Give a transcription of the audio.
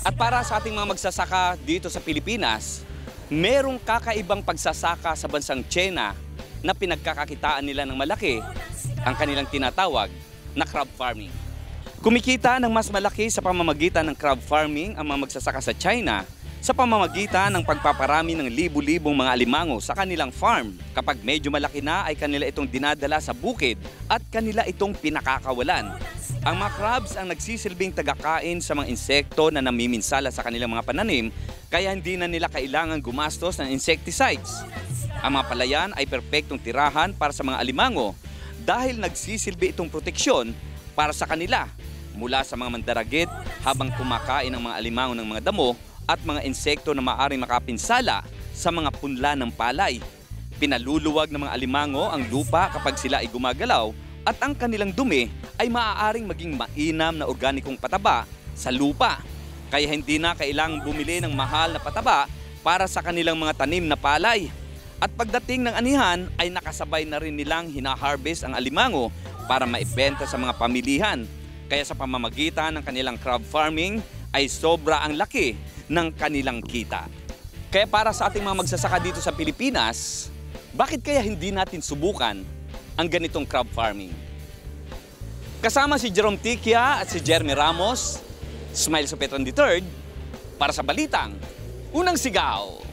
At para sa ating mga magsasaka dito sa Pilipinas, merong kakaibang pagsasaka sa bansang China na pinagkakakitaan nila ng malaki, ang kanilang tinatawag na crab farming. Kumikita ng mas malaki sa pamamagitan ng crab farming ang mga magsasaka sa China sa pamamagitan ng pagpaparami ng libu-libong mga alimango sa kanilang farm. Kapag medyo malaki na ay kanila itong dinadala sa bukid at kanila itong pinakakawalan. Ang mga crabs ang nagsisilbing tagakain sa mga insekto na namiminsala sa kanilang mga pananim, kaya hindi na nila kailangan gumastos ng insecticides. Ang mga palayan ay perpektong tirahan para sa mga alimango dahil nagsisilbi itong proteksyon para sa kanila mula sa mga mandaragit habang kumakain ng mga alimango ng mga damo at mga insekto na maaaring makapinsala sa mga punla ng palay. Pinaluluwag ng mga alimango ang lupa kapag sila ay gumagalaw at ang kanilang dumi ay maaaring maging mainam na organikong pataba sa lupa. Kaya hindi na kailangang bumili ng mahal na pataba para sa kanilang mga tanim na palay. At pagdating ng anihan ay nakasabay na rin nilang hinaharvest ang alimango para maibenta sa mga pamilihan. Kaya sa pamamagitan ng kanilang crab farming ay sobra ang laki ng kanilang kita. Kaya para sa ating mga magsasaka dito sa Pilipinas, bakit kaya hindi natin subukan ang ganitong crab farming? Kasama si Jerome Tiquia at si Jeremy Ramos, Smile Supetron III, para sa Balitang Unang Sigaw.